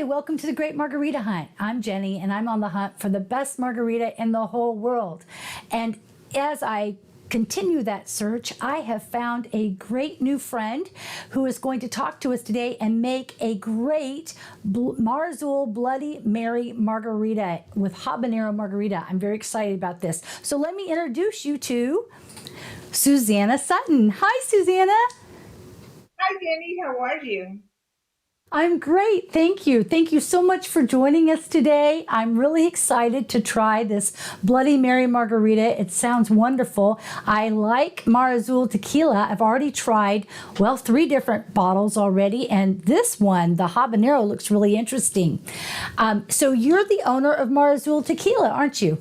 welcome to the Great Margarita Hunt. I'm Jenny, and I'm on the hunt for the best margarita in the whole world. And as I continue that search, I have found a great new friend who is going to talk to us today and make a great Mar Azul Bloody Mary Margarita with habanero margarita. I'm very excited about this. So let me introduce you to Susana Sutton. Hi, Susana. Hi, Jenny. How are you? I'm great. Thank you. Thank you so much for joining us today. I'm really excited to try this Bloody Mary Margarita. It sounds wonderful. I like Mar Azul Tequila. I've already tried, well, 3 different bottles already, and this one, the habanero, looks really interesting. So you're the owner of Mar Azul Tequila, aren't you?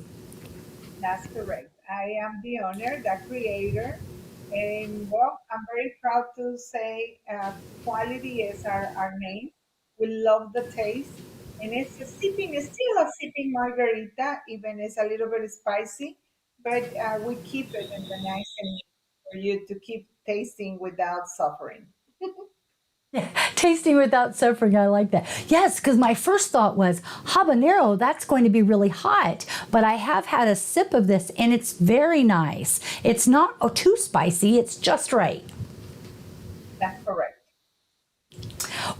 That's correct. I am the owner, the creator, and well, I'm very proud to say quality is our name. We love the taste, and it's still a sipping margarita, even it's a little bit spicy, but we keep it in the nice and for you to keep tasting without suffering. Tasting without suffering, I like that. Yes, because my first thought was habanero, that's going to be really hot. But I have had a sip of this and it's very nice. It's not too spicy, it's just right. That's correct.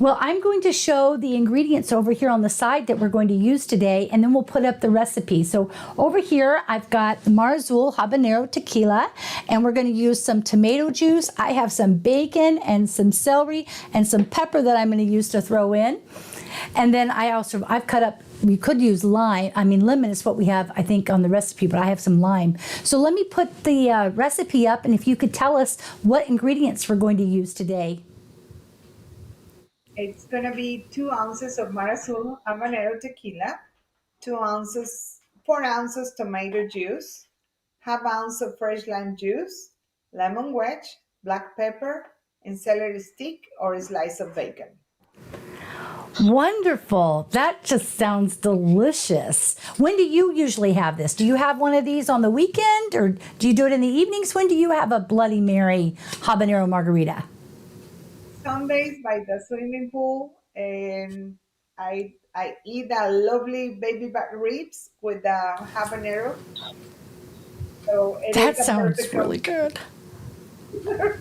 Well, I'm going to show the ingredients over here on the side that we're going to use today, and then we'll put up the recipe. So over here, I've got the Mar Azul Habanero Tequila, and we're going to use some tomato juice. I have some bacon and some celery and some pepper that I'm going to use to throw in. And then I've cut up, we could use lime. I mean, lemon is what we have, I think, on the recipe, but I have some lime. So let me put the recipe up, and if you could tell us what ingredients we're going to use today. It's gonna be 2 ounces of Mar Azul Habanero Tequila, 2 ounces, 4 ounces tomato juice, half ounce of fresh lime juice, lemon wedge, black pepper, and celery stick or a slice of bacon. Wonderful. That just sounds delicious. When do you usually have this? Do you have one of these on the weekend or do you do it in the evenings? When do you have a Bloody Mary habanero margarita? Sundays by the swimming pool, and I eat a lovely baby back ribs with the habanero. So it is That a sounds perfect really good. that's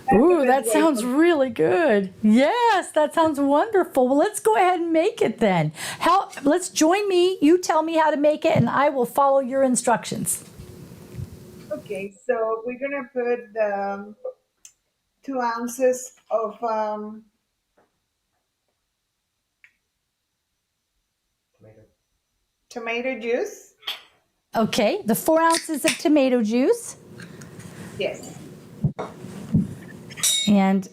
the Ooh, best that way sounds for really good. Yes, that sounds wonderful. Well, let's go ahead and make it then. Let's join me. You tell me how to make it and I will follow your instructions. Okay, so we're gonna put the 2 ounces of tomato juice. Okay, the 4 ounces of tomato juice. Yes. And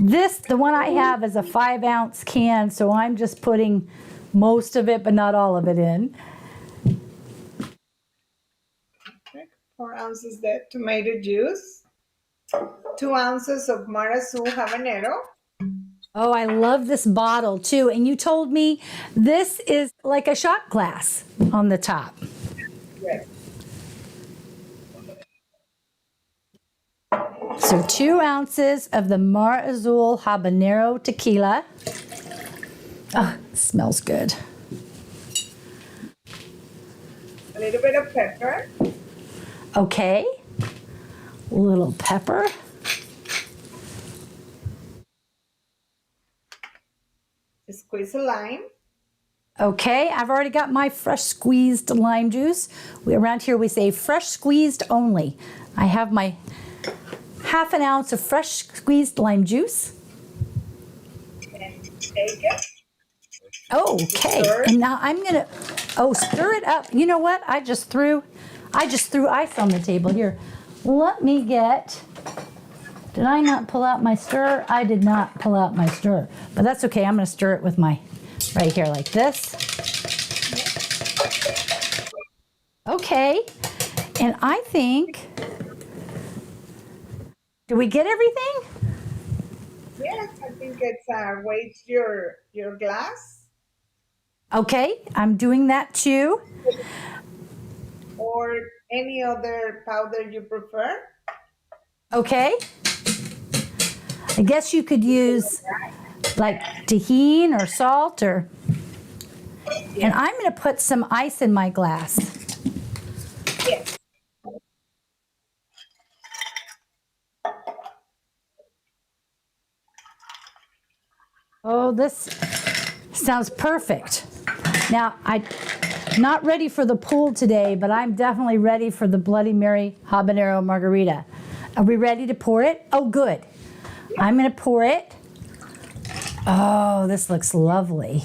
this, the one I have is a 5-ounce can, so I'm just putting most of it, but not all of it in. Okay, 4 ounces that tomato juice. 2 ounces of Mar Azul habanero. Oh, I love this bottle too. And you told me this is like a shot glass on the top. Yes. So 2 ounces of the Mar Azul Habanero Tequila. Oh, it smells good. A little bit of pepper. Okay, a little pepper. Squeeze a lime. Okay, I've already got my fresh squeezed lime juice. Around here we say fresh squeezed only. I have my half an ounce of fresh squeezed lime juice. And bacon. Okay, Stir. and now I'm gonna, stir it up. You know what? I just threw ice on the table here. Let me get, did I not pull out my stir? I did not pull out my stir, but that's okay. I'm gonna stir it with my, right here like this. Okay, and I think, do we get everything? Yes, I think it's weight your glass Okay, I'm doing that too. or any other powder you prefer. Okay. I guess you could use like tahini or salt or. And Yes, I'm going to put some ice in my glass. yes. Oh, this sounds perfect. Now, I'm not ready for the pool today, but I'm definitely ready for the Bloody Mary Habanero Margarita. Are we ready to pour it? Oh, good. I'm going to pour it. Oh, this looks lovely.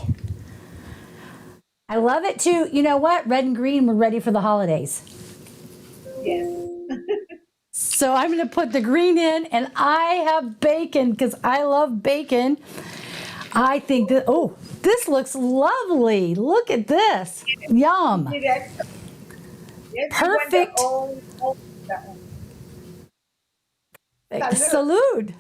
I love it too. You know what? Red and green, we're ready for the holidays. Yes. So I'm going to put the green in, and I have bacon because I love bacon. I think that, oh, this looks lovely. Look at this. You Yum. did excellent. Yes, you went the Perfect. all the salute. Salud.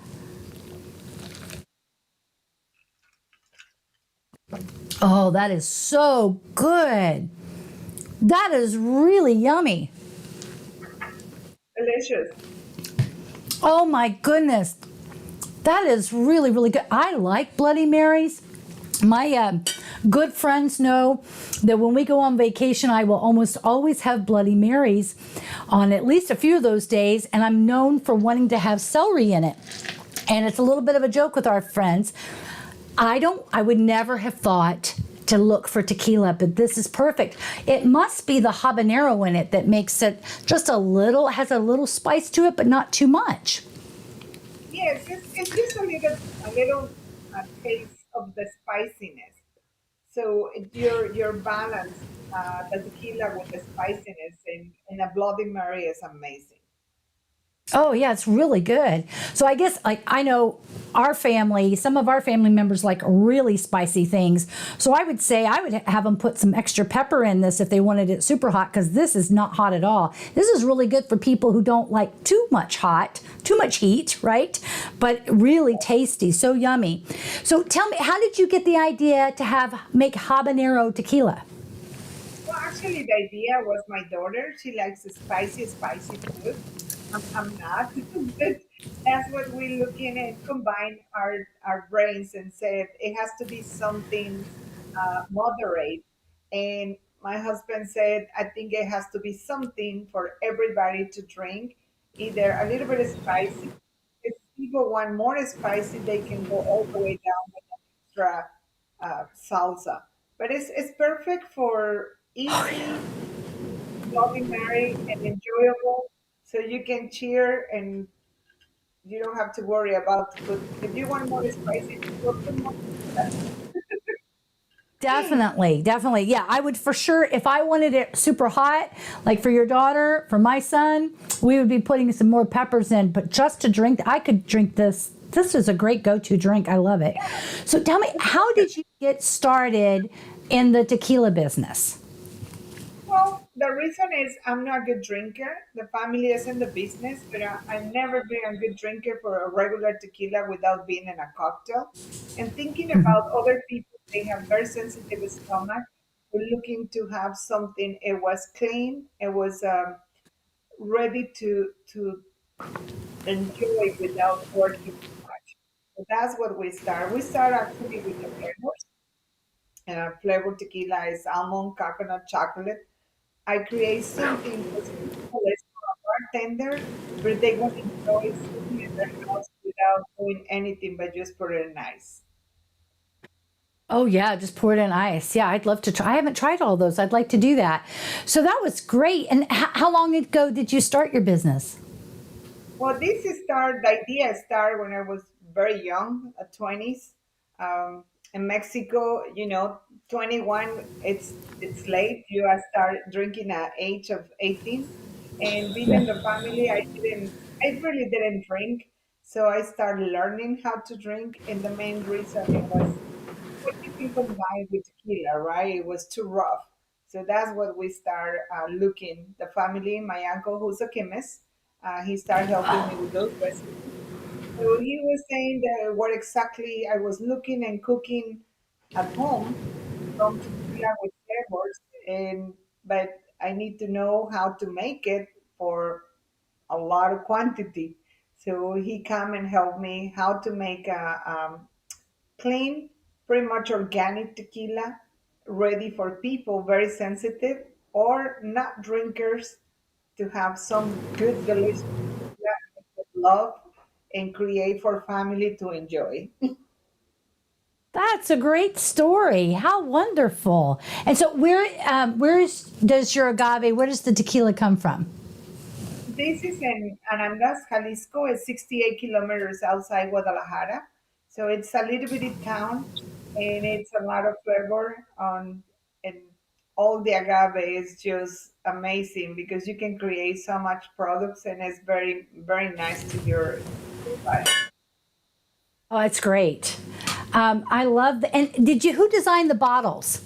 Oh, that is so good. That is really yummy. Delicious. Oh my goodness. That is really, really good. I like Bloody Marys. My good friends know that when we go on vacation, I will almost always have Bloody Marys on at least a few of those days, and I'm known for wanting to have celery in it. And it's a little bit of a joke with our friends. I would never have thought to look for tequila, but this is perfect. It must be the habanero in it that makes it just a little, has a little spice to it, but not too much. Yes, it's just a little taste of the spiciness. So your balance, the tequila with the spiciness in a Bloody Mary is amazing. Oh yeah, it's really good. So I guess like I know our family, some of our family members like really spicy things. So I would say I would have them put some extra pepper in this if they wanted it super hot because this is not hot at all. This is really good for people who don't like too much hot, too much heat, right? But really tasty, so yummy. So tell me, how did you get the idea to have make habanero tequila? Well, actually, the idea was my daughter. She likes the spicy food. I'm not, but that's what we're looking at. Combine our brains and said it has to be something moderate. And my husband said, I think it has to be something for everybody to drink, either a little bit of spicy. If people want more spicy, they can go all the way down with extra salsa. But it's perfect for easy, Bloody Mary, and enjoyable. So you can cheer and you don't have to worry about to put. If you want more spicy, put more. Definitely, definitely. Yeah, I would for sure, if I wanted it super hot, like for your daughter, for my son, we would be putting some more peppers in. But just to drink, I could drink this. This is a great go to drink. I love it. So tell me, how did you get started in the tequila business? Well, the reason is I'm not a good drinker. The family is in the business, but I've never been a good drinker for a regular tequila without being in a cocktail. And thinking about other people, they have very sensitive stomach. We're looking to have something. It was clean. It was ready to enjoy without working too much. So that's what we start. We start actually with the flavors. Flavored tequila is almond, coconut, chocolate. I create something for people as a bartender, where they want to enjoy sitting in their house without doing anything but just put it in ice. Oh yeah, just pour it in ice. Yeah, I'd love to try. I haven't tried all those. I'd like to do that. So that was great. And how long ago did you start your business? Well, the idea started when I was very young, 20s. In Mexico, 21, it's late. You are start drinking at age of 18. And being in Yeah. the family, I really didn't drink. So I started learning how to drink. And the main reason it was what you can combine with tequila, right? It was too rough. So that's what we start looking. The family, my uncle, who's a chemist, he started helping me with those recipes. So he was saying that what exactly I was looking and cooking at home from tequila with flavors, and but I need to know how to make it for a lot of quantity. So he come and help me how to make a clean, pretty much organic tequila, ready for people very sensitive or not drinkers to have some good, delicious tequila that they love and create for family to enjoy. That's a great story. How wonderful. And so does your agave, where does the tequila come from? This is in Anandas, Jalisco. It's 68 kilometers outside Guadalajara. So it's a little bitty town and it's a lot of flavor on and all the agave is just amazing because you can create so much products and it's very, very nice to your body. Oh, it's great. I love and who designed the bottles?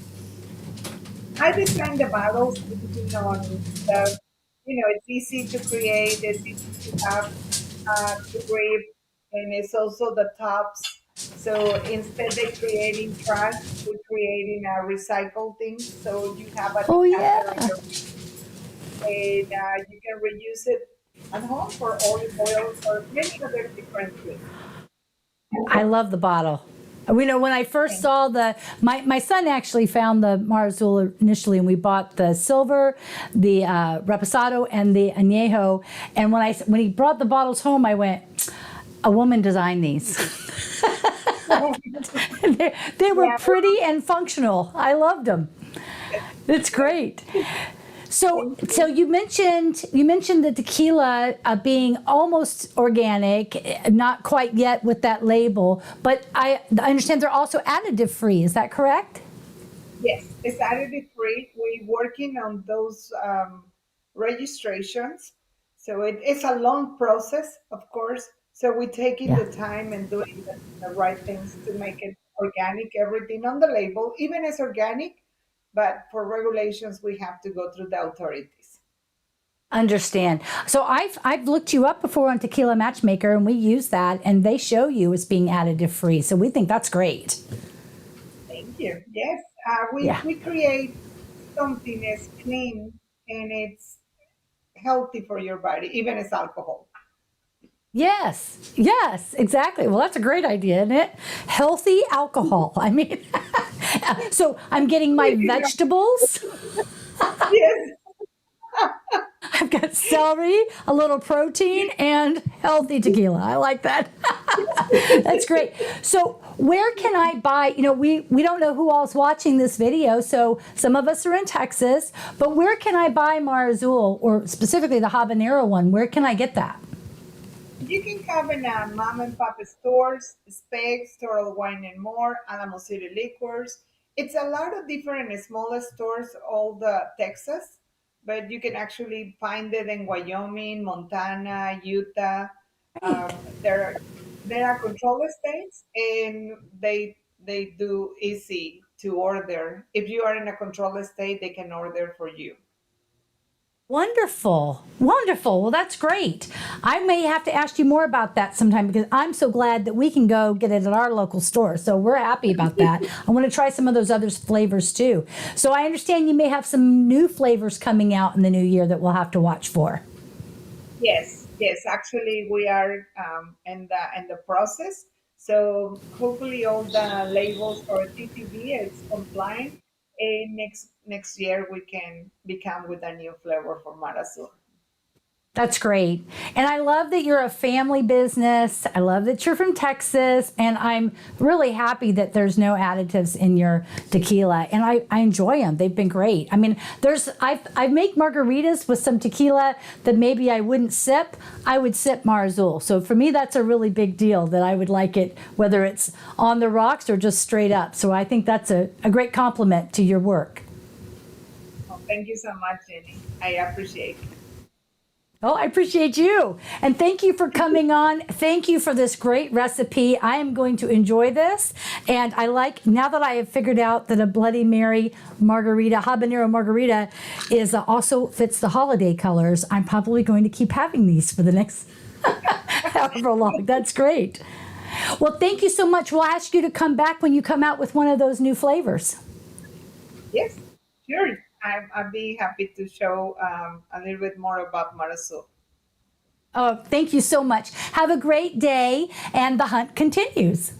I designed the bottles depending on the, it's easy to create, it's easy to have to grip, and it's also the tops. So instead of creating trash, we're creating a recycle thing. So you have a Oh, decanter on yeah. your and you can reuse it at home for olive oil or many other different things. I love the bottle. We know when I first Thank saw my son actually found the Mar Azul initially, and we bought the silver, the reposado, and the añejo. And when he brought the bottles home, I went, a woman designed these. you. They were Yeah, pretty and functional. I loved them. It's great. So, thank so you. you mentioned the tequila being almost organic, not quite yet with that label, but I understand they're also additive free. Is that correct? Yes, it's additive free. We're working on those registrations. So it's a long process, of course. So we're taking Yeah. the time and doing the right things to make it organic, everything on the label, even as organic. But for regulations, we have to go through the authorities. Understand. So I've looked you up before on Tequila Matchmaker, and we use that, and they show you as being additive free. So we think that's great. Thank you. Yes, we, Yeah. we create something that's clean and it's healthy for your body, even as alcohol. Yes, yes, exactly. Well, that's a great idea, isn't it? Healthy alcohol. I mean, so I'm getting my vegetables. Yes, I've got celery, a little protein, and healthy tequila. I like that. That's great. So, where can I buy? We don't know who all's watching this video, so some of us are in Texas, but where can I buy Mar Azul, or specifically the habanero one? Where can I get that? you can have in mom and pop stores, Specs, Total Wine and More, Alamo City Liquors. It's a lot of different smaller stores, all the Texas, but you can actually find it in Wyoming, Montana, Utah. Great. There are control states, and they do easy to order. If you are in a control state, they can order for you. Wonderful. Wonderful. Well, that's great. I may have to ask you more about that sometime because I'm so glad that we can go get it at our local store. So we're happy about that. I want to try some of those other flavors too. So I understand you may have some new flavors coming out in the new year that we'll have to watch for. Yes, yes. Actually, we are in the process. So hopefully, all the labels for TTV is compliant, and next year we can become with a new flavor for Mar Azul. That's great. And I love that you're a family business. I love that you're from Texas. And I'm really happy that there's no additives in your tequila. And I enjoy them. They've been great. I mean, I make margaritas with some tequila that maybe I wouldn't sip. I would sip Mar Azul. So for me, that's a really big deal that I would like it, whether it's on the rocks or just straight up. So I think that's a great compliment to your work. Oh, thank you so much, Jenny. I appreciate it. Oh, I appreciate you. And thank you for coming on. Thank you for this great recipe. I am going to enjoy this. And I like, now that I have figured out that a Bloody Mary margarita, habanero margarita, is also fits the holiday colors, I'm probably going to keep having these for the next however long. That's great. Well, thank you so much. We'll ask you to come back when you come out with one of those new flavors. Yes, sure. I'd be happy to show a little bit more about Mar Azul. Oh, thank you so much. Have a great day, and the hunt continues.